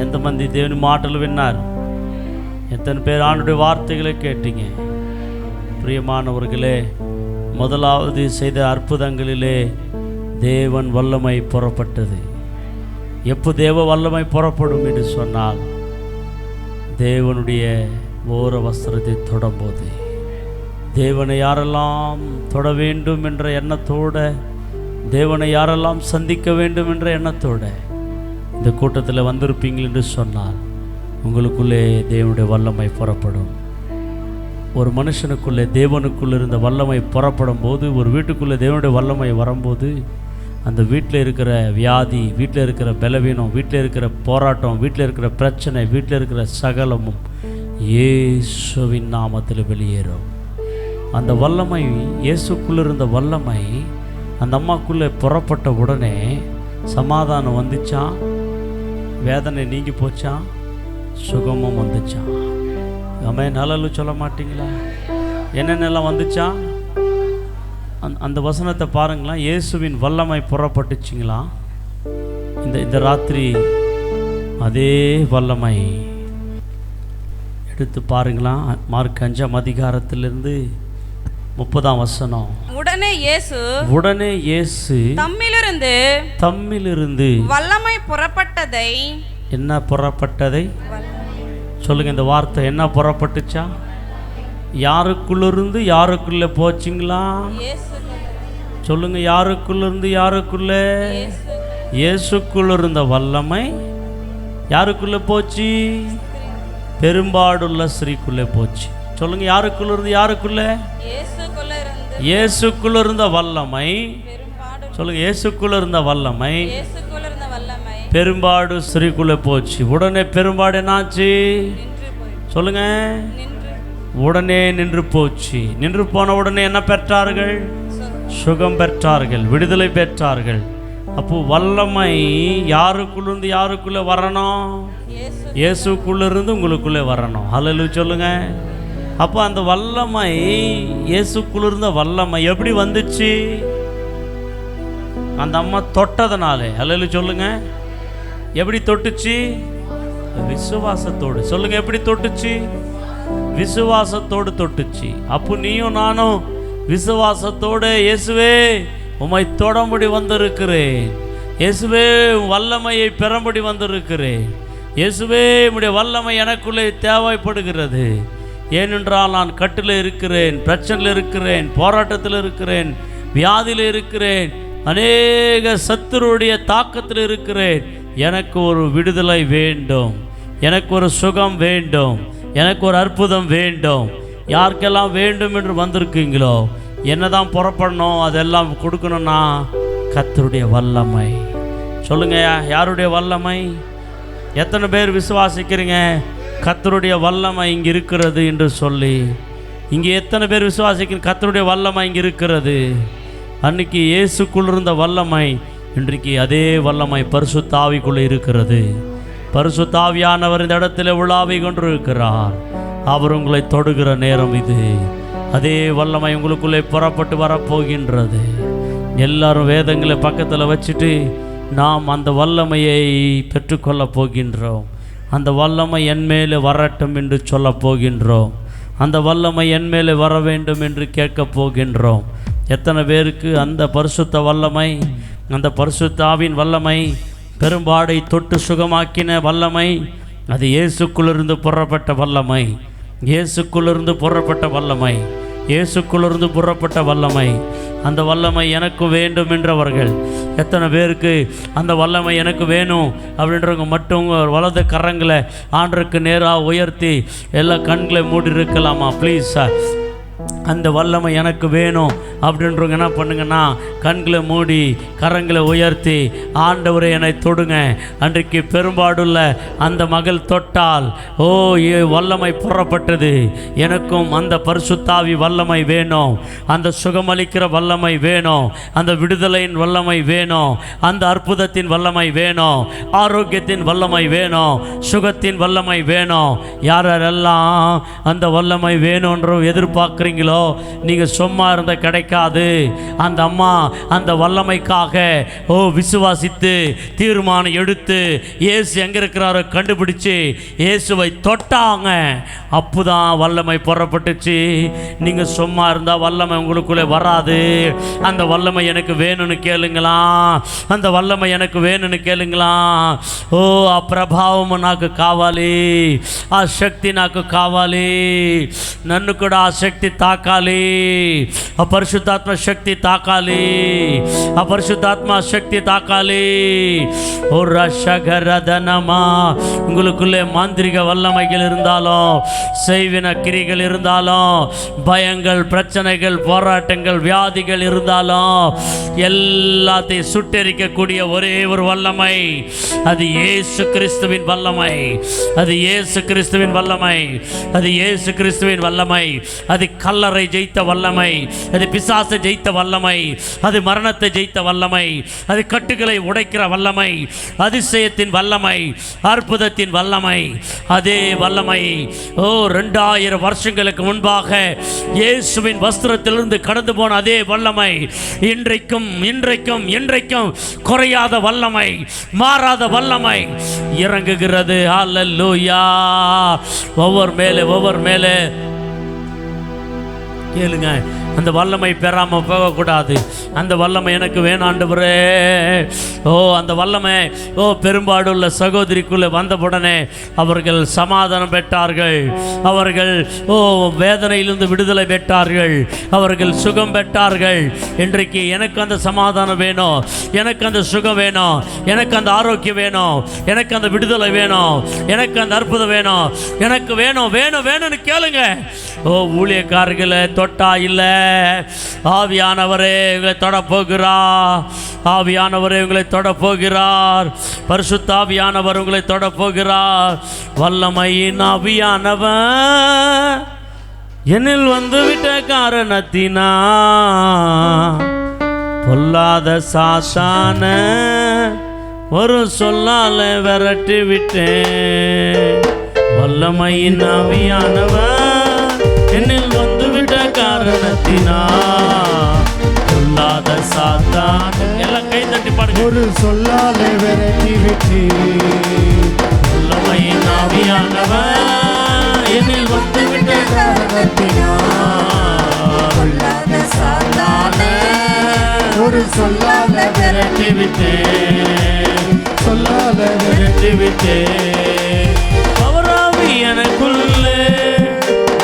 ఎంతమంది దేవుని మాటలు విన్నారు? எத்தனை பேர் ஆண்டுடைய வார்த்தைகளை கேட்டீங்க? பிரியமானவர்களே, முதலாவது செய்த அற்புதங்களிலே தேவன் வல்லமை புறப்பட்டது. எப்போ தேவ வல்லமை புறப்படும் என்று சொன்னால், தேவனுடைய ஓர வஸ்திரத்தை தொடும்போது, தேவனை யாரெல்லாம் தொட வேண்டும் என்ற எண்ணத்தோடு, தேவனை யாரெல்லாம் சந்திக்க வேண்டும் என்ற எண்ணத்தோடு இந்த கூட்டத்தில் வந்திருப்பீங்கள் என்று சொன்னால், உங்களுக்குள்ளே தேவனுடைய வல்லமை புறப்படும். ஒரு மனுஷனுக்குள்ளே தேவனுக்குள்ளே இருந்த வல்லமை புறப்படும் போது, ஒரு வீட்டுக்குள்ளே தேவனுடைய வல்லமை வரும்போது, அந்த வீட்டில் இருக்கிற வியாதி, வீட்டில் இருக்கிற பலவீனம், வீட்டில் இருக்கிற போராட்டம், வீட்டில் இருக்கிற பிரச்சனை, வீட்டில் இருக்கிற சகலமும் இயேசுவின் நாமத்தில் வெளியேறும். அந்த வல்லமை, இயேசுக்குள்ளே இருந்த வல்லமை அந்த அம்மாக்குள்ளே புறப்பட்ட உடனே சமாதானம் வந்துச்சான், வேதனை நீங்கி போச்சான், சுகமும் வந்துச்சான். ஆமென். ஹல்லேலூயா சொல்ல மாட்டீங்களா? என்னென்னலாம் வந்துச்சா? அந்த வசனத்தை பாருங்களா. இயேசுவின் வல்லமை புறப்பட்டுச்சிங்களா. இந்த ராத்திரி அதே வல்லமை எடுத்து பாருங்களா. மார்க் 5ஆம் அதிகாரத்திலிருந்து 30ஆம் வசனம். உடனே இயேசு தம்மிலிருந்து வல்லமை புறப்பட்டதை. என்ன புறப்பட்டதை சொல்லுங்க. இந்த வார்த்தை என்ன புறப்பட்டுச்சா? யாருக்குள்ளிருந்து யாருக்குள்ளே போச்சுங்களா? சொல்லுங்க. யாருக்குள்ளிருந்து யாருக்குள்ளே? இயேசுக்குள்ள இருந்த வல்லமை யாருக்குள்ளே போச்சு? பெரும்பாடுள்ள ஸ்திரீக்குள்ளே போச்சு. சொல்லுங்க. யாருக்குள்ளிருந்து யாருக்குள்ளே? இயேசுக்குள்ள இருந்த வல்லமை. சொல்லுங்க. இயேசுக்குள்ள இருந்த வல்லமை பெரும்பாடு ஸ்திரீக்குள்ளே போச்சு. உடனே பெரும்பாடு என்னாச்சு? சொல்லுங்க. உடனே நின்று போச்சு. நின்று போன உடனே என்ன பெற்றார்கள்? சுகம் பெற்றார்கள், விடுதலை பெற்றார்கள். அப்போ வல்லமை யாருக்குள்ளிருந்து யாருக்குள்ளே வரணும்? இயேசுக்குள்ளிருந்து உங்களுக்குள்ளே வரணும். ஹல்லேலூயா சொல்லுங்க. அப்போ அந்த வல்லமை, இயேசுக்குள்ளிருந்த வல்லமை எப்படி வந்துச்சு? அந்த அம்மா தொட்டதனாலே. ஹல்லேலூயா சொல்லுங்க. எப்படி தொட்டுச்சு? விசுவாசத்தோடு. சொல்லுங்க. எப்படி தொட்டுச்சு? விசுவாசத்தோடு தொட்டுச்சு. அப்போ நீயும் நானும் விசுவாசத்தோடு, இயேசுவே உம்மை தொடம்படி வந்திருக்கிறேன், இயேசுவே வல்லமையை பெறம்படி வந்திருக்கிறேன், இயேசுவே உம்முடைய வல்லமை எனக்குள்ளே தேவைப்படுகிறது. ஏனென்றால் நான் கட்டில் இருக்கிறேன், பிரச்சனையில் இருக்கிறேன், போராட்டத்தில் இருக்கிறேன், வியாதியில் இருக்கிறேன், அநேக சத்துருடைய தாக்கத்தில் இருக்கிறேன். எனக்கு ஒரு விடுதலை வேண்டும், எனக்கு ஒரு சுகம் வேண்டும், எனக்கு ஒரு அற்புதம் வேண்டும். யாருக்கெல்லாம் வேண்டும் என்று வந்திருக்கீங்களோ, என்னதான் புறப்படணும், அதெல்லாம் கொடுக்கணும்னா கர்த்தருடைய வல்லமை. சொல்லுங்க. யாருடைய வல்லமை? எத்தனை பேர் விசுவாசிக்கிறீங்க கர்த்தருடைய வல்லமை இங்கே இருக்கிறது என்று சொல்லி? இங்கே எத்தனை பேர் விசுவாசிக்கிறீங்க கர்த்தருடைய வல்லமை இங்கே இருக்கிறது? அன்னைக்கு இயேசுக்குள் இருந்த வல்லமை இன்றைக்கு அதே வல்லமை பரிசுத்த ஆவிக்குள்ளே இருக்கிறது. பரிசுத்த ஆவியானவர் இந்த இடத்துல உலாவி கொண்டிருக்கிறார். அவர் உங்களை தொடுகிற நேரம் இது. அதே வல்லமை உங்களுக்குள்ளே புறப்பட்டு வரப்போகின்றது. எல்லாரும் வேதங்களை பக்கத்தில் வச்சுட்டு நாம் அந்த வல்லமையை பெற்றுக்கொள்ள போகின்றோம். அந்த வல்லமை என் மேலே வரட்டும் என்று சொல்ல போகின்றோம். அந்த வல்லமை என் மேலே வர வேண்டும் என்று கேட்க போகின்றோம். எத்தனை பேருக்கு அந்த பரிசுத்த வல்லமை, அந்த பரிசுத்த ஆவியின் வல்லமை, பெரும்பாடை தொட்டு சுகமாக்கின வல்லமை, அது இயேசுக்குள்ளிருந்து புறப்பட்ட வல்லமை, இயேசுக்குள்ளிருந்து புறப்பட்ட வல்லமை, இயேசுக்குள்ளிருந்து புறப்பட்ட வல்லமை. அந்த வல்லமை எனக்கு வேண்டும் என்றவர்கள் எத்தனை பேருக்கு அந்த வல்லமை எனக்கு வேணும் அப்படின்றவங்க மட்டும் வலது கரங்களை ஆண்டருக்கு நேராக உயர்த்தி எல்லா கண்களை மூடி இருக்கலாமா? ப்ளீஸ். அந்த வல்லமை எனக்கு வேணும் அப்படின்றவங்க என்ன பண்ணுங்கன்னா, கண்களை மூடி கரங்களை உயர்த்தி ஆண்டவரை என்னை தொடுங்க. அன்றைக்கு பெரும்பாடுள்ள அந்த மகள் தொட்டால் வல்லமை புறப்பட்டது. எனக்கும் அந்த பரிசுத்தாவி வல்லமை வேணும், அந்த சுகமளிக்கிற வல்லமை வேணும், அந்த விடுதலையின் வல்லமை வேணும், அந்த அற்புதத்தின் வல்லமை வேணும், ஆரோக்கியத்தின் வல்லமை வேணும், சுகத்தின் வல்லமை வேணும். யாரெல்லாம் அந்த வல்லமை வேணும்ன்ற எதிர்பார்க்குறீங்களோ, நீங்கள் சும்மா இருந்த கிடைக்காது. அந்த அம்மா அந்த வல்லமைக்காக விசுவாசித்து தீர்மானம் எடுத்து இயேசு எங்கே இருக்கிறாரோ கண்டுபிடிச்சு இயேசுவை தொட்டாங்க. அப்போதான் வல்லமை புறப்பட்டுச்சு. நீங்கள் சும்மா இருந்தால் வல்லமை உங்களுக்குள்ளே வராது. அந்த வல்லமை எனக்கு வேணும்னு கேளுங்களா, அந்த வல்லமை எனக்கு வேணும்னு கேளுங்களா. ఆ ప్రభావము నాకు కావాలి, ఆ శక్తి నాకు కావాలి, నన్ను కూడా ఆ శక్తి తాకాలి, ఆ పరిశుద్ధాత్మ శక్తి తాకాలి, ఆ పరిశుద్ధాత్మ శక్தி தாக்காலி. ஓ ரஷகரதனமா, உங்களுக்குள்ளே மாந்திரிக வல்லமைகள் இருந்தாலும், செய்வின கிரிகள் இருந்தாலும், பயங்கள், பிரச்சனைகள், போராட்டங்கள், வியாதிகள் இருந்தாலும், எல்லாத்தையும் சுட்டெரிக்கக்கூடிய ஒரே ஒரு வல்லமை, அது இயேசு கிறிஸ்துவின் வல்லமை. அது இயேசு கிறிஸ்துவின் வல்லமை. அது இயேசு கிறிஸ்துவின் வல்லமை. அது கல்லறை ஜெயித்த வல்லமை, அது பிசாசை ஜெயித்த வல்லமை, அது மரணத்தை ஜெயித்த வல்லமை, அது கட்டுகளை உடைக்கிற வல்லமை, அதிசயத்தின் வல்லமை, அற்புதத்தின் வல்லமை. அதே வல்லமை 2000 வருஷங்களுக்கு முன்பாக இயேசுவின் வஸ்திரத்திலிருந்து கடந்து போன அதே வல்லமை இன்றைக்கும் இன்றைக்கும் இன்றைக்கும் குறையாத வல்லமை, மாறாத வல்லமை இறங்குகிறது. ஹல்லேலூயா. ஒவ்வொரு மேலே கேளுங்க. அந்த வல்லமை பெறாமல் போகக்கூடாது. அந்த வல்லமை எனக்கு வேணும் ஆண்டவரே. அந்த வல்லமை பெரும்பாடுள்ள சகோதரிக்குள்ளே வந்தவுடனே அவர்கள் சமாதானம் பெற்றார்கள், அவர்கள் வேதனையிலிருந்து விடுதலை பெற்றார்கள், அவர்கள் சுகம் பெற்றார்கள். இன்றைக்கு எனக்கு அந்த சமாதானம் வேணும், எனக்கு அந்த சுகம் வேணும், எனக்கு அந்த ஆரோக்கியம் வேணும், எனக்கு அந்த விடுதலை வேணும், எனக்கு அந்த அற்புதம் வேணும், எனக்கு வேணும் வேணும் வேணும்னு கேளுங்க. ஊழியக்காரர்களை தொட்டா இல்லை, ஆவியானவரே உங்களை தொடப்போகிறார், ஆவியானவரே உங்களை தொடப்போகிறார், பரிசுத்த ஆவியானவர் உங்களை தொடப்போகிறார். வல்லமையின் ஆவியானவர் என்னில் வந்துவிட்ட காரணத்தினா பொல்லாத சாசான ஒரு சொல்லால விரட்டி விட்டேன். வல்லமையின் ஆவியானவர் என்னில் வந்துவிட்ட காரணத்தினா பொல்லாத சாத்தான், எல்லாம் கை தட்டி பாடுங்க. ஒரு சொல்லால விரட்டி விட்டேன். வல்லமையின் ஆவியானவர் என்னில் வந்துவிட்ட காரணத்தினா பொல்லாத சாத்தானை ஒரு சொல்லால விரட்டி விட்டேன், சொல்லால விரட்டி விட்டேன். அவராவி எனக்குள்ளே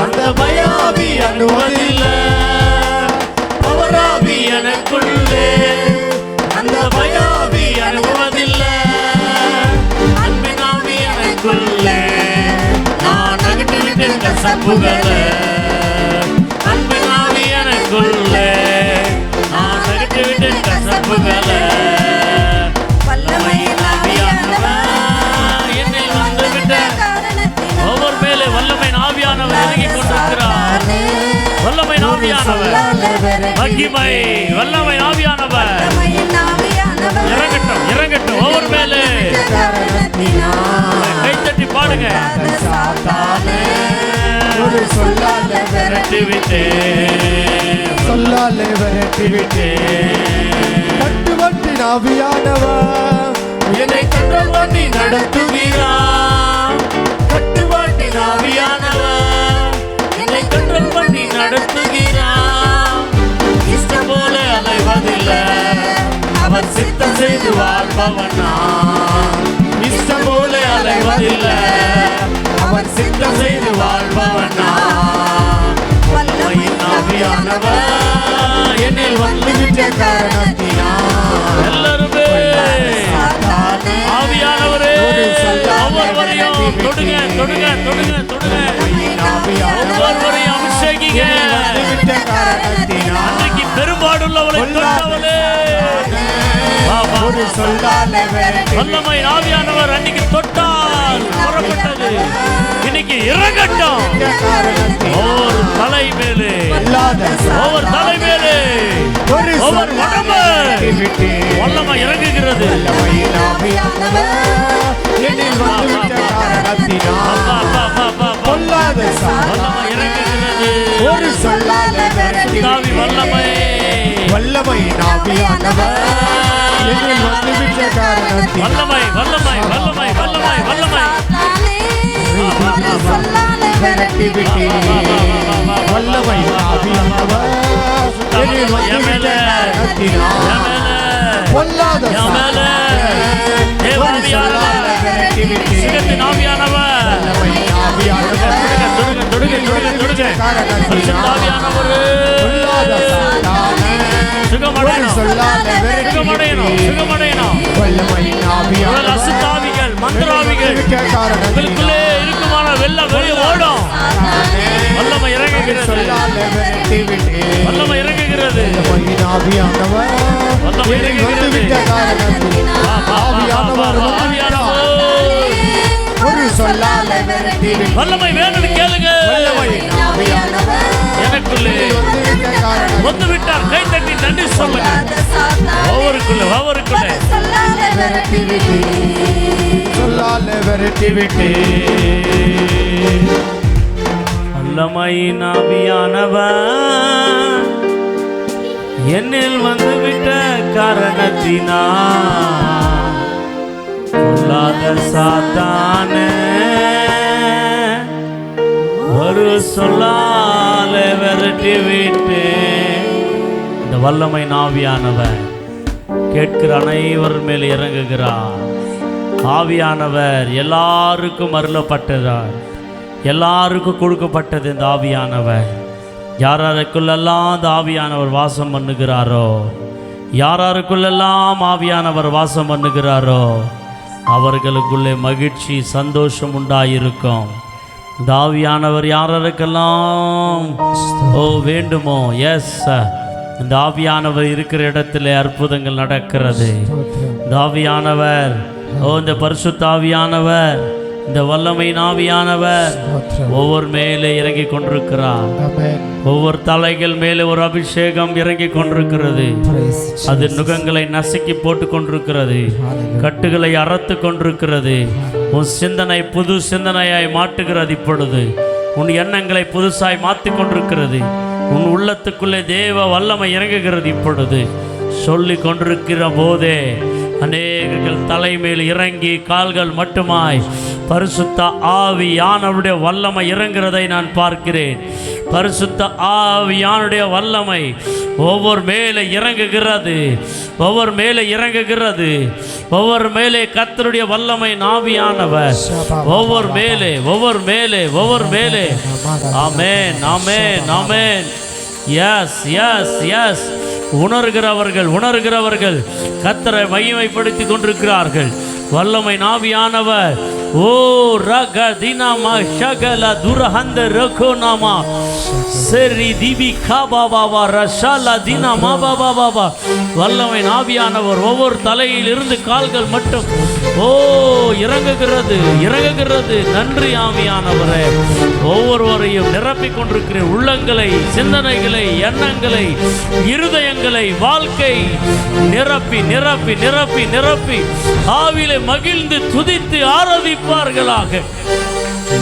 அந்த பயாவி அணுவதில்லை, அவராவி எனக்குள்ளே அந்த பயாவி அணுவதில்லை, அன்பினாவி எனக்குள்ளே நான் அகற்றிவிட்டேன் கசப்புகளை, அன்பினாவி எனக்குள்ளே நான் அகற்றிவிட்டேன் கசப்புகளை. என்னில் வந்துவிட்ட ஒவ்வொரு மேலே வல்லமை ஆவியானவர் இறங்கி கொண்டிருக்கிறார். வல்லமை ஆவியானவர் மகிமை, வல்லமை ஆவியானவர் இறங்கட்டும் இறங்கட்டும் ஒவ்வொரு மேலே. கைத்தட்டி பாடுங்க. சொல்லால விரட்டி விட்டேன், சொல்லால விரட்டி விட்டேன். கட்டுவட்டி ஆவியானவர் என்னை கண்ட்ரோல் பண்ணி நடத்துகிறார். கட்டுவட்டி ஆவியானவர் என்னை கண்ட்ரோல் பண்ணி நடத்துகிறார். இஷ்டம் போல அலைவதில்லை, அவர் சித்தம் செய்து வாழ்பவனா. இஷ்டம் போல அலைவதில்லை, அவர் சித்தம் செய்து வாழ்பவனா. வல்லமையின் ஆவியானவர் என்னில் வந்துவிட்ட காரணத்தினால் எல்லாருமே ஆவியானவரே ஒவ்வொருவரையும் தொடுங்க தொடுங்க தொடுங்க தொடுங்க, ஒவ்வொருவரையும் அபிஷேகிங்க. விட்ட காரணத்தினால் அன்றைக்கு பெரும்பாடுள்ளவளை தொட்டவளே ஒரு சொல்லாலே விரட்டி வல்லமை ஆவியானவர் அன்னைக்கு தொட்டால் புறப்பட்டது. இன்னைக்கு இறங்கட்டும். ஒவ்வொரு தலை மேலே, ஒவ்வொரு தலை மேலே, ஒவ்வொரு உடம்பு வல்லமை இறங்குகிறது. வல்லமை இறங்குகிறது. ஒரு சொல்லாலே விரட்டி வல்லமை வல்லமை ஆவியானவர் என்னில் வந்துவிட்ட காரணத்தினால் வல்லமை வல்லமை வல்லமை வல்லமை வல்லமை விரட்டி விட்டே வல்லமை ஆவியானவர் என்னில் வந்துவிட்ட காரணத்தினால் பொல்லாத விரட்டி விட்டே ஆவியானவர் வல்லமை ஆவியானவர் மந்திராவிகள் இருக்குமான வெள்ளம் வெளியே ஓடும். வல்லமை இறங்குகிறது. வல்லமை இறங்குகிறது. வல்லமை இறங்குகிறது. வல்லமை வேணும்னு கேளுங்க. எனக்குள்ளே வந்து விட்டார். கை தட்டி நன்றி சொல்லுங்க. ஒவ்வொருக்குள்ள ஒவ்வொருக்குள்ள வல்லமையின் ஆவியானவர் என்னில் வந்து விட்ட காரணத்தினால் சொல்லாத சாத்தானே ஒரு சொல்லால விரட்டி விட்டேன். இந்த வல்லமை ஆவியானவர் கேட்கிற அனைவர் மேல் இறங்குகிறார். ஆவியானவர் எல்லாருக்கும் அருளப்பட்டதார், எல்லாருக்கும் கொடுக்கப்பட்டது. இந்த ஆவியானவர் யாராருக்குள்ளெல்லாம் இந்த ஆவியானவர் வாசம் பண்ணுகிறாரோ, யாராருக்குள்ளெல்லாம் ஆவியானவர் வாசம் பண்ணுகிறாரோ அவர்களுக்குள்ளே மகிழ்ச்சி சந்தோஷம் உண்டாயிருக்கும். இந்த ஆவியானவர் யாராருக்கெல்லாம் வேண்டுமோ, எஸ், இந்த ஆவியானவர் இருக்கிற இடத்துல அற்புதங்கள் நடக்கிறது. இந்த ஆவியானவர் இந்த பரிசுத்த ஆவியானவர், இந்த வல்லமையின் ஆவியானவர் ஒவ்வொரு மேலே இறங்கி கொண்டிருக்கிறார். ஒவ்வொரு தலைகள் மேலே ஒரு அபிஷேகம் இறங்கி கொண்டிருக்கிறது. அது நுகங்களை நசுக்கி போட்டு கொண்டிருக்கிறது, கட்டுகளை அறுத்து கொண்டிருக்கிறது. உன் சிந்தனை புது சிந்தனையாய் மாட்டுகிறது. இப்பொழுது உன் எண்ணங்களை புதுசாய் மாற்றி கொண்டிருக்கிறது. உன் உள்ளத்துக்குள்ளே தேவ வல்லமை இறங்குகிறது. இப்பொழுது சொல்லி கொண்டிருக்கிற போதே அநேகர்கள் தலைமையில் இறங்கி கால்கள் மட்டுமாய் பரிசுத்த ஆவியானவருடைய வல்லமை இறங்குறதை நான் பார்க்கிறேன். பரிசுத்த ஆவியானுடைய வல்லமை ஒவ்வொரு மேலே இறங்குகிறது, ஒவ்வொரு மேலே இறங்குகிறது. ஒவ்வொரு மேலே கர்த்தருடைய வல்லமை ஆவியானவர் ஒவ்வொரு மேலே ஒவ்வொரு மேலே ஒவ்வொரு மேலே. ஆமென் ஆமென் ஆமென். Yes yes yes. உணர்கிறவர்கள் கர்த்தரை மகிமைப்படுத்தி கொண்டிருக்கிறார்கள். வல்லமை ஆவியானவர் ஓ ரக தினாமா ஷகல துரஹந்த ரகோனாமா சரி திவி காபாபாபா ரஷாலா தினாமா பாபா பாபா. வல்லமை ஆவியானவர் ஒவ்வொரு தலையில் இருந்து கால்கள் மட்டும் இறங்குகிறது இறங்குகிறது. நன்றி ஆவியானவரே. ஒவ்வொருவரையும் நிரப்பிக் கொண்டிருக்கிற உள்ளங்களை, சிந்தனைகளை, எண்ணங்களை, இருதயங்களை, வாழ்க்கை நிரப்பி நிரப்பி நிரப்பி நிரப்பி ஆவிலே மகிழ்ந்து துதித்து ஆராதிப்பார்களாக.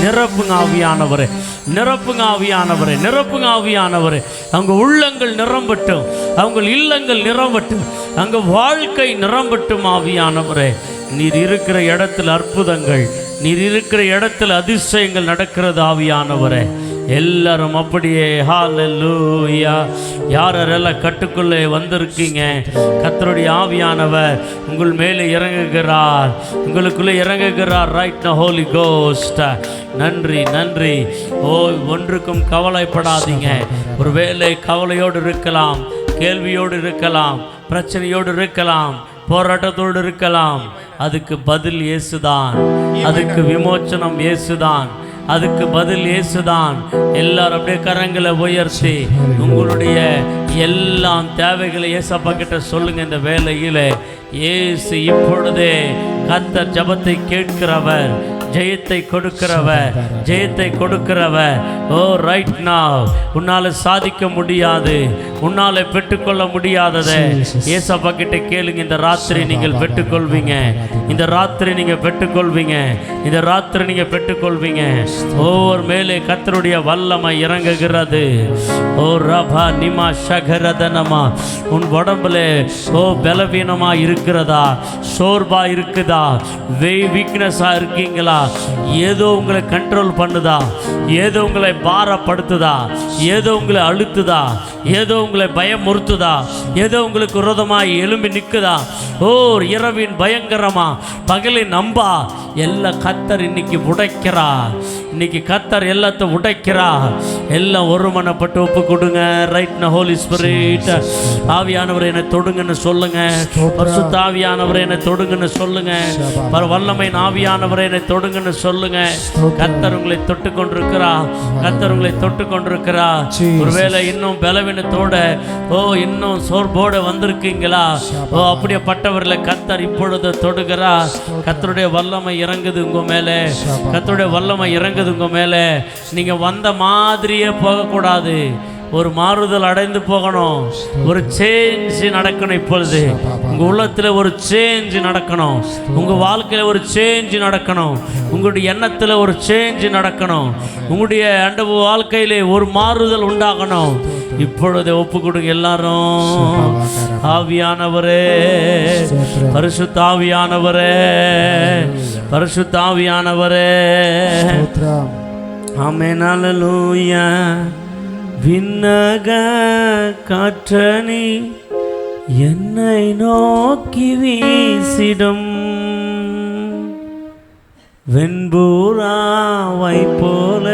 நிரப்புங்க ஆவியானவரே, நிரப்புங்க ஆவியானவரே, நிரப்புங்க ஆவியானவரே. அவங்க உள்ளங்கள் நிரம்பட்டும், அவங்க இல்லங்கள் நிரம்பட்டும், அங்க வாழ்க்கை நிரம்பட்டும் ஆவியானவரே. நீர் இருக்கிற இடத்தில் அற்புதங்கள், நீர் இருக்கிற இடத்தில் அதிசயங்கள் நடக்கிறது ஆவியானவரே. எல்லாரும் அப்படியே ஹல்லேலூயா. யாரெல்லாம் கட்டுக்குள்ளே வந்திருக்கீங்க, கர்த்தருடைய ஆவியானவர் உங்கள் மேலே இறங்குகிறார், உங்களுக்குள்ளே இறங்குகிறார். Right now Holi cost. நன்றி நன்றி. ஒன்றுக்கும் கவலைப்படாதீங்க. ஒருவேளை கவலையோடு இருக்கலாம், கேள்வியோடு இருக்கலாம், பிரச்சனையோடு இருக்கலாம், போராட்டத்தோடு இருக்கலாம். அதுக்கு பதில் இயேசுதான், அதுக்கு விமோச்சனம் இயேசுதான், அதுக்கு பதில் இயேசுதான். எல்லாரும் அப்படியே கரங்களை உயர்த்தி உங்களுடைய எல்லாம் தேவைகளை இயேசப்பா கிட்ட சொல்லுங்க. இந்த வேளையிலே இயேசு இப்பொழுதே கர்த்தர் ஜெபத்தை கேட்கிறவர், ஜெயத்தை கொடுக்கிறவர், ஜெயத்தை கொடுக்கிறவர். ஓ ரைட் நாவ் உன்னால சாதிக்க முடியாது, உன்னால பெற்றுக்கொள்ள முடியாததை ஏசப்பா கிட்ட கேளுங்க. இந்த ராத்திரி நீங்கள் பெற்றுக்கொள்வீங்க, இந்த ராத்திரி நீங்க பெற்றுக்கொள்வீங்க, இந்த ராத்திரி நீங்க பெற்றுக்கொள்வீங்க. ஒவ்வொரு மேலே கர்த்தருடைய வல்லமை இறங்குகிறது. ஓ ரபா நிமா ஷகரதனமா, உன் உடம்புல ஓ பலவீனமா இருக்கிறதா, சோர்வா இருக்குதா, வீக்னஸா இருக்கீங்களா, ஏதோ உங்களை கண்ட்ரோல் பண்ணுதா, ஏதோ உங்களை பாரப்படுத்துதா, ஏதோ உங்களை அழுத்துதா, ஏதோ உங்களை பயமுறுத்துதா, ஏதோ உங்களுக்கு விரோதமாய் எழும்பி நிற்குதா, ஓ இரவின் பயங்கரமா பகலின் நம்பா எல்லாம் கர்த்தர் இன்னைக்கு உடைக்கிறா. இன்னைக்கு கர்த்தர் எல்லாத்தையும் உடைக்கிறா. எல்லாம் ஒருமனப்பட்டு ஒப்பு கொடுங்க. ரைட் ந ஹோலி ஸ்பிரிட், ஆவியானவரை என்னை தொடுங்கன்னு சொல்லுங்க. பரிசுத்த ஆவியானவரை என்னை தொடுங்கன்னு சொல்லுங்க. வல்லமை ஆவியானவரை என்னை தொடுங்கன்னு சொல்லுங்க. கர்த்தர் உங்களை தொட்டு கொண்டிருக்கிறா, கர்த்தர் உங்களை தொட்டு கொண்டிருக்கிறா. ஒருவேளை இன்னும் பலவீனத்தோட இன்னும் சோர்வோட வந்திருக்கீங்களா, அப்படியேப்பட்டவர்களை கர்த்தர் இப்பொழுது தொடுகிறா. கர்த்தருடைய வல்லமை இறங்குது உங்க மேலே, கர்த்தருடைய வல்லமை இறங்குது உங்க மேலே. நீங்க வந்த மாதிரியே போகக்கூடாது, ஒரு மாறுதல் அடைந்து போகணும், ஒரு சேஞ்ச் நடக்கணும். இப்பொழுது உங்க உள்ளத்துல ஒரு சேஞ்ச் நடக்கணும், உங்க வாழ்க்கையில ஒரு சேஞ்ச் நடக்கணும், உங்களுடைய எண்ணத்துல ஒரு சேஞ்ச் நடக்கணும், உங்களுடைய வாழ்க்கையிலே ஒரு மாறுதல் உண்டாகணும். இப்பொழுது ஒப்பு கொடுங்க எல்லாரும். ஆவியானவரே, பரிசுத்த ஆவியானவரே, பரிசுத்த ஆவியானவரே. ஆமென் அல்லேலூயா. விண்ணக காற்றணி என்னை நோக்கி வீசிடும், வெண்பூராவை போல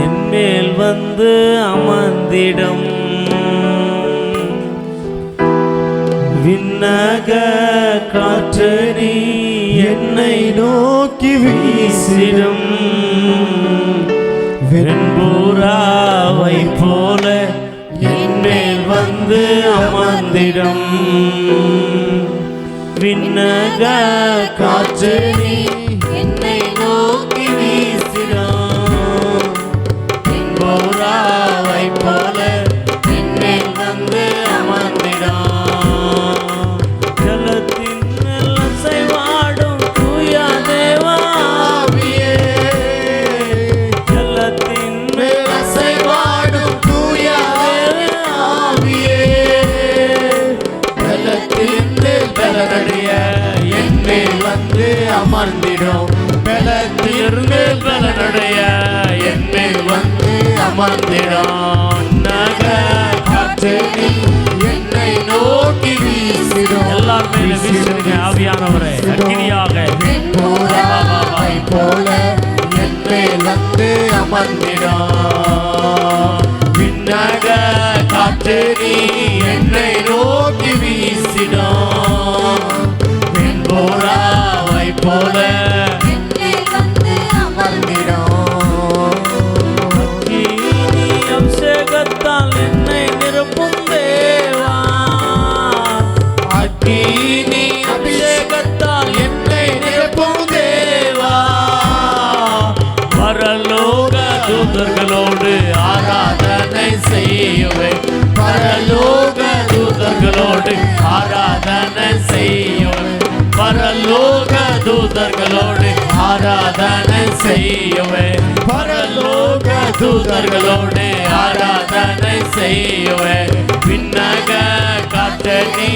என் மேல் வந்து அமர்ந்திடும். விண்ணக காற்றணி என்னை நோக்கி வீசிடும், வெண்பூராவை போல என் மேல் வந்து அமர்ந்திடும். விண்ணக காற்றணி என்னை நோக்கி வீசிடும், வெண்பூராவை போல என் மேல் வந்து அமர்ந்திடும். ஜலத்தின் அசைவாடும் தூய தேவாவியே, ஜலத்தின் அசைவாடும் தூய தேவாவியே, ஜலத்தின் பலனடைய என் மேல் வந்து அமர்ந்திடும். பலத்திலிருந்து பலனடைய என் மேல் வந்து அமர்ந்திடும். நக காற்றணி என்னை நோக்கி வீசிடும். எல்லாரும் மேல வீசுங்க ஆவியானவரே, அக்கினியாக வெண்பூராவை போல என் மேல் வந்து அமர்ந்திடும். விண்ணக காற்றணி என்னை நோக்கி வீசிடும், வெண்பூராவை போல அபிஷேகத்தால் என்னை நிரப்பும் தேவா, அக்கினி அபிஷேகத்தால் என்னை நிரப்பும் தேவா. பரலோக தூதர்களோடு ஆராதனை செய்யுவேன், பரலோக தூதர்களோடு ஆராதனை செய்யுவேன், பரலோக தூதர்களோடு ஆராதனை செய்யுவேன், பரலோக தூதர்களோடு ஆராதனை செய்யுவேன். விண்ணக காற்றணி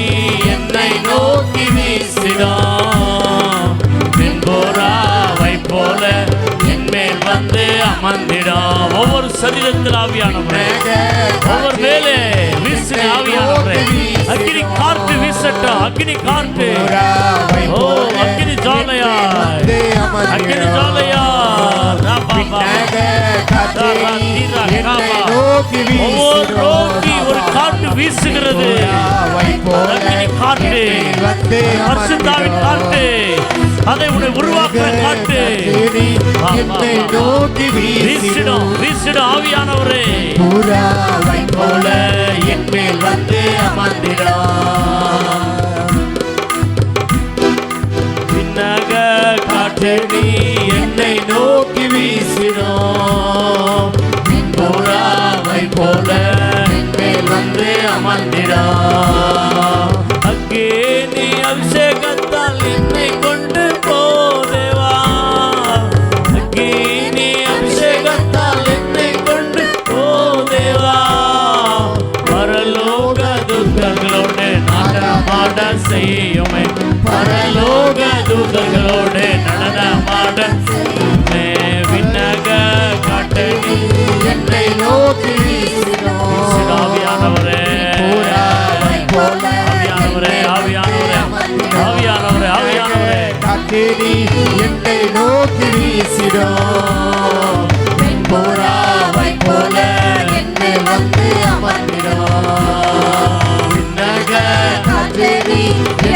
என்னை நோக்கி வீசிடும், வெண்பூராவை போல என் மேல் வந்து அமர்ந்திடும். ஒவ்வொரு சரீரத்தில் ஆவியானவரே, ஒவ்வொரு மேலே வீசுங்க ஆவியானவரே. அக்கினி காற்று வீசட்டும், அக்கினி காற்று, ஓ அக்கினி ஜாலையா, அக்கினி ஜாலையா. ஒவ்வொரு நோக்கி ஒரு காற்று வீசுகிறது, அக்கினி காற்று, பரிசுத்தாவின் காற்று, அதை உன்னை உருவாக்குற காற்று. என்னை நோக்கி வீசிடும் வீசிடும் ஆவியானவரே. புறாவை போல என் மேல் வந்து அமர்ந்திடும். விண்ணக காற்று நீ என்னை நோக்கி வீசிடும். புறாவை போல என் மேல் வந்து அமர்ந்திடும். அக்கினி அபிஷேகத்தால் என்னை கொண்டு போதேவா. அக்கினி அபிஷேகத்தால் என்னை கொண்டு போதேவா. பரலோக தூதர்களோடு நடமாட செய்யுமே. பரலோக தூதர்களோடு நடமாட செய்யுமே. விண்ணக காற்று என்னை நோக்கி வீசிடும். ஆவியானவரே ஆவியானவரே ஆவியானவரே ஆவியானவரே ஆவியானவரே காற்றினி என்னை நோக்கி வீசிடும். புறாவை போல என்னை வந்து அமர்ந்திடும். விண்ணக காற்றினி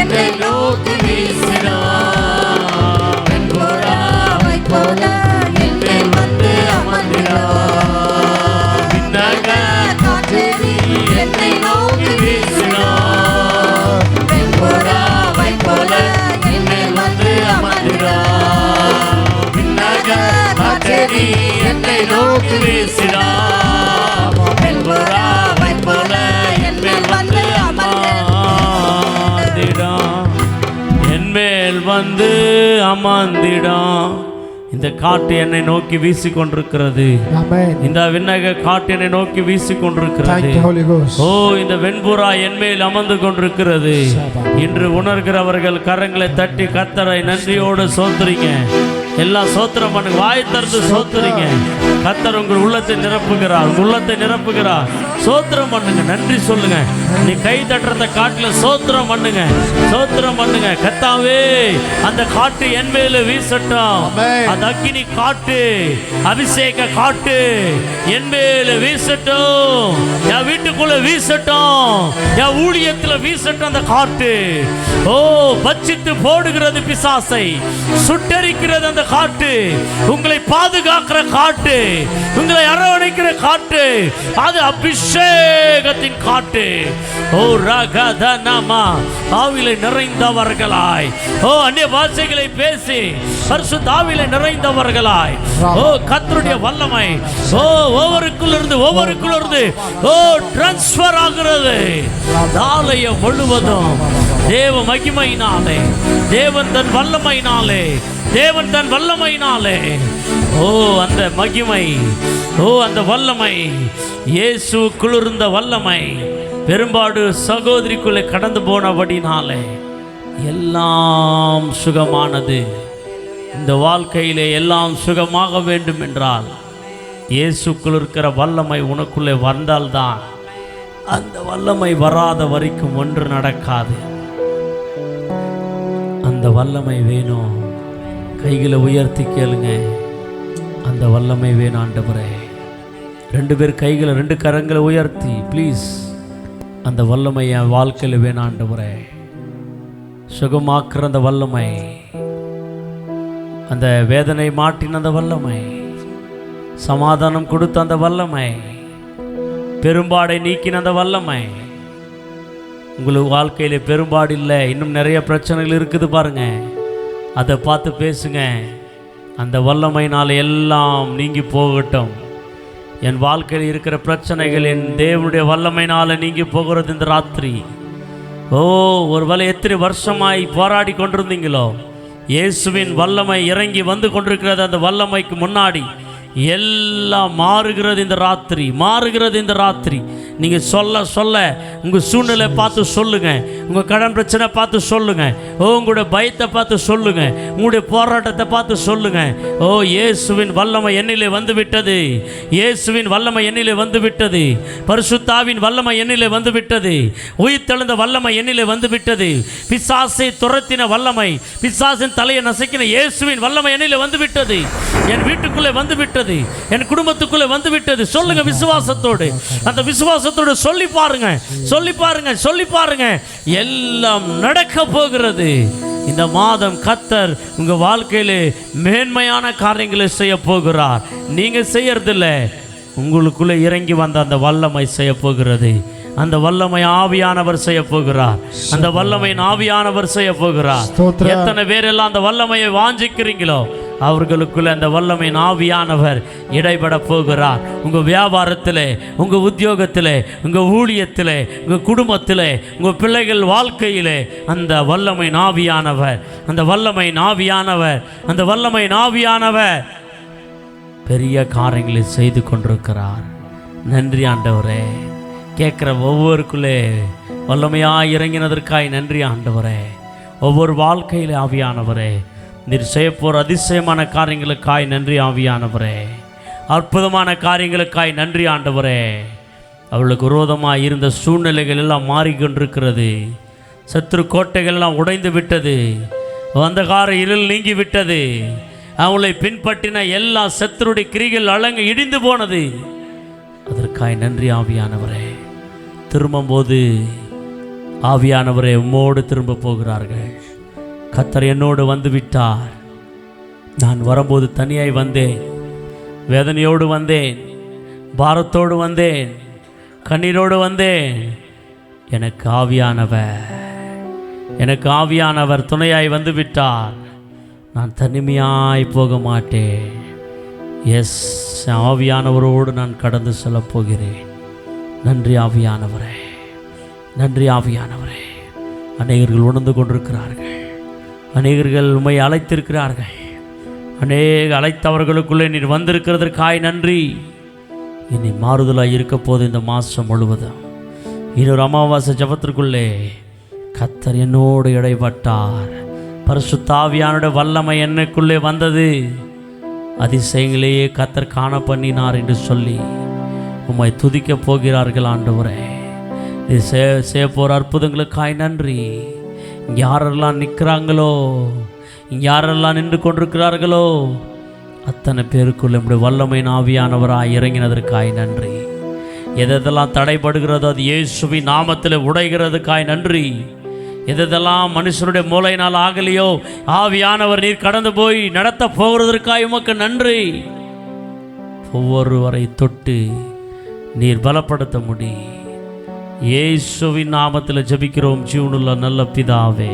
என்னை நோக்கி வீசிடும். புறாவை போல என்னை வந்து அமர்ந்திடும். விண்ணக காற்றினி என்னை நோக்கி வீசிடும். புறாவை போல என்னை வந்து அமர்ந்திடும். விண்ணக காற்றினி என்னை நோக்கி வீசிடும். புறாவை போல என்னை வந்து அமர்ந்திடும். என்மேல் வந்து அமர்ந்திடும். இந்த காற்று என்னை நோக்கி வீசி கொண்டிருக்கிறது. இந்த விண்ணக காற்று என்னை நோக்கி வீசி கொண்டிருக்கிறது. ஓ, இந்த வெண்புறா என்மேல் அமர்ந்து கொண்டிருக்கிறது. இன்று உணர்கிறவர்கள் கரங்களை தட்டி கர்த்தரை நன்றியோடு சோத்துறீங்க. எல்லாம் சோத்திரம் பண்ணுங்க. வாய் திறந்து சோத்துறீங்க. கர்த்தர் உங்கள் உள்ளத்தை நிரப்புகிறார். உங்கள் உள்ளத்தை நிரப்புகிறார். சோத்திரம் பண்ணுங்க. நன்றி சொல்லுங்க. நீ கை தட்டுறத காட்டுல சோத்திரம் பண்ணுங்க. சோத்திரம் பண்ணுங்க. கர்த்தாவே, அந்த காற்று என் மேல வீசட்டும். அந்த அக்கினி காட்டு, அபிஷேக காட்டு என் மேல வீசட்டும். என் வீட்டுக்குள்ள வீசட்டும். என் ஊழியத்துல வீசட்டும் அந்த காட்டு. ஓ, பட்சித்து போடுகிறது பிசாசை, சுட்டரிக்கிறது அந்த காட்டு. உங்களை பாதுகாக்கிற காட்டு, உங்களை அரவணைக்கிற காட்டு, அது அபிஷேகத்தின் காட்டு. ஓ ரகதனமா, ஆவிலை நிறைந்தவர்களாய், ஓ அந்நிய பாஷைகளை பேசி பரிசுத்த ஆவிலை நிறைந்தவர்களாய், ஓ கர்த்தருடைய வல்லமை ஓ ஒவ்வொருக்குள்ளிருந்து ஓ டிரான்ஸ்ஃபர் ஆகிறது. ஆலயம் முழுவதும் தேவ மகிமையினாலே, தேவன் தன் வல்லமையினாலே, தேவன் தன் வல்லமையினாலே, ஓ அந்த மகிமை, ஓ அந்த வல்லமை, இயேசு குளிர்ந்த வல்லமை பெரும்பாடு சகோதரிக்குள்ளே கடந்து போனபடினாலே எல்லாம் சுகமானது. இந்த வாழ்க்கையிலே எல்லாம் சுகமாக வேண்டும் என்றால் இயேசுக்குள் இருக்கிற வல்லமை உனக்குள்ளே வந்தால்தான். அந்த வல்லமை வராத வரைக்கும் ஒன்று நடக்காது. அந்த வல்லமை வேணும். கைகளை உயர்த்தி கேளுங்க. அந்த வல்லமை வேணும் ஆண்டவரே. 2 பேர் கைகளை 2 கரங்களை உயர்த்தி ப்ளீஸ், அந்த வல்லமை என் வாழ்க்கையில் வேணும் ஆண்டவரே. சுகமாக்குற அந்த வல்லமை, அந்த வேதனை மாற்றின அந்த வல்லமை, சமாதானம் கொடுத்த அந்த வல்லமை, பெரும்பாடை நீக்கின அந்த வல்லமை. உங்களுக்கு வாழ்க்கையில் பெரும்பாடு இல்லை, இன்னும் நிறைய பிரச்சனைகள் இருக்குது பாருங்க. அதை பார்த்து பேசுங்க. அந்த வல்லமையினால் எல்லாம் நீங்கி போகட்டும். என் வாழ்க்கையில் இருக்கிற பிரச்சனைகள் என் தேவனுடைய வல்லமையினால் நீங்கி போகிறது இந்த ராத்திரி. ஓ, ஒருவேளை எத்தனை வருஷமாய் போராடி கொண்டிருந்தீங்களோ, இயேசுவின் வல்லமை இறங்கி வந்து கொண்டிருக்கிறது. அந்த வல்லமைக்கு முன்னாடி எல்லாம் மாறுகிறது இந்த ராத்திரி, மாறுகிறது இந்த ராத்திரி. நீங்கள் சொல்ல சொல்ல உங்கள் சூழ்நிலை பார்த்து சொல்லுங்கள், உங்கள் கடன் பிரச்சனை பார்த்து சொல்லுங்கள், ஓ உங்களுடைய பயத்தை பார்த்து சொல்லுங்கள், உங்களுடைய போராட்டத்தை பார்த்து சொல்லுங்கள். ஓ இயேசுவின் வல்லமை என்னிலே வந்து விட்டது, இயேசுவின் வல்லமை என்னிலே வந்து விட்டது, பரிசுத்தாவின் வல்லமை என்னிலே வந்து விட்டது, உயிர்த்தெழுந்த வல்லமை என்னிலே வந்து விட்டது, பிசாசை துரத்தின வல்லமை, பிசாசின் தலையை நசுக்கின இயேசுவின் வல்லமை என்னிலே வந்து விட்டது, என் வீட்டுக்குள்ளே வந்து விட்டது, என் குடும்பத்துக்குள்ளே வந்து விட்டது. சொல்லுங்க விசுவாசத்தோடு. அந்த விசுவாசத்தோடு சொல்லி பாருங்க, சொல்லி பாருங்க, சொல்லி பாருங்க. எல்லாம் நடக்க போகிறது. இந்த மாதம் கர்த்தர் உங்கள் வாழ்க்கையிலே மேன்மையான காரியங்களை செய்ய போகிறார். நீங்கள் செய்யறதில்ல, உங்களுக்குள்ளே இறங்கி வந்த அந்த வல்லமை செய்ய போகிறது. அந்த வல்லமை ஆவியானவர் செய்ய போகிறார். அந்த வல்லமை ஆவியானவர் செய்ய போகிறார். எத்தனை பேரெல்லாம் அந்த வல்லமையை வாஞ்சிக்கிறீங்களோ அவர்களுக்குள்ள அந்த வல்லமை ஆவியானவர் இடைபட போகிறார். உங்கள் வியாபாரத்தில், உங்கள் உத்தியோகத்தில், உங்கள் ஊழியத்தில், உங்கள் குடும்பத்தில், உங்கள் பிள்ளைகள் வாழ்க்கையில் அந்த வல்லமை ஆவியானவர், அந்த வல்லமை ஆவியானவர், அந்த வல்லமை ஆவியானவர் பெரிய காரியங்களை செய்து கொண்டிருக்கிறார். நன்றி ஆண்டவரே. கேட்குற ஒவ்வொருக்குள்ளே வல்லமையாக இறங்கினதற்காய் நன்றி ஆண்டவரே. ஒவ்வொரு வாழ்க்கையில் ஆவியானவரே நீர் செய்ய போகிற அதிசயமான காரியங்களுக்காய் நன்றி ஆவியானவரே. அற்புதமான காரியங்களுக்காய் நன்றி ஆண்டவரே. அவளுக்கு விரோதமாக இருந்த சூழ்நிலைகள் எல்லாம் மாறிக்கொண்டிருக்கிறது. சத்துரு கோட்டைகள் எல்லாம் உடைந்து விட்டது. அந்தகார இருள் நீங்கி விட்டது. அவளை பின்பற்றின எல்லா சத்துருடைய கிரிகள் அலங்கு இடிந்து போனது. அதற்காய் நன்றி ஆவியானவரே. திரும்பும்போது ஆவியானவரே உம்மோடு திரும்ப போகிறார்கள். கர்த்தர் என்னோடு வந்து விட்டார். நான் வரும்போது தனியாய் வந்தேன், வேதனையோடு வந்தேன், பாரத்தோடு வந்தேன், கண்ணீரோடு வந்தேன். எனக்கு ஆவியானவர் துணையாய் வந்து விட்டார். நான் தனிமையாய் போக மாட்டேன். எஸ், ஆவியானவரோடு நான் கடந்து செல்ல போகிறேன். நன்றி ஆவியானவரே, நன்றி ஆவியானவரே. அநேகர்கள் உணர்ந்து கொண்டிருக்கிறார்கள். அநேகர்கள் உம்மை அழைத்திருக்கிறார்கள். அழைத்தவர்களுக்குள்ளே நீர் வந்திருக்கிறதற்காய் நன்றி. இனி மாறுதலாக இருக்க போது இந்த மாதம் முழுவதும் இன்னொரு அமாவாசை ஜபத்திற்குள்ளே கர்த்தர் என்னோடு இடைப்பட்டார். பரிசுத்த ஆவியானுடைய வல்லமை என்னைக்குள்ளே வந்தது. அதிசயங்களையே கர்த்தர் காண பண்ணினார் என்று சொல்லி உம்மை துதிக்க போகிறார்கள். ஆண்டவரே, நீ செய்ய போகிற அற்புதங்களுக்காய் நன்றி. இங்கே யாரெல்லாம் நிற்கிறாங்களோ, இங்கே யாரெல்லாம் நின்று கொண்டிருக்கிறார்களோ அத்தனை பேருக்குள்ள நம்முடைய வல்லமை ஆவியானவராய் இறங்கினதற்காய் நன்றி. எதெல்லாம் தடைபடுகிறதோ அது இயேசுவின் நாமத்தில் உடைகிறதுக்காய் நன்றி. எதெல்லாம் மனுஷனுடைய மூளையினால் ஆகலையோ ஆவியானவர் நீர் கடந்து போய் நடத்த போகிறதற்காய் உமக்கு நன்றி. ஒவ்வொருவரை தொட்டு நீர் பலப்படுத்த முடி. இயேசுவின் நாமத்தில் ஜெபிக்கிறோம் ஜீவனுள்ள நல்ல பிதாவே.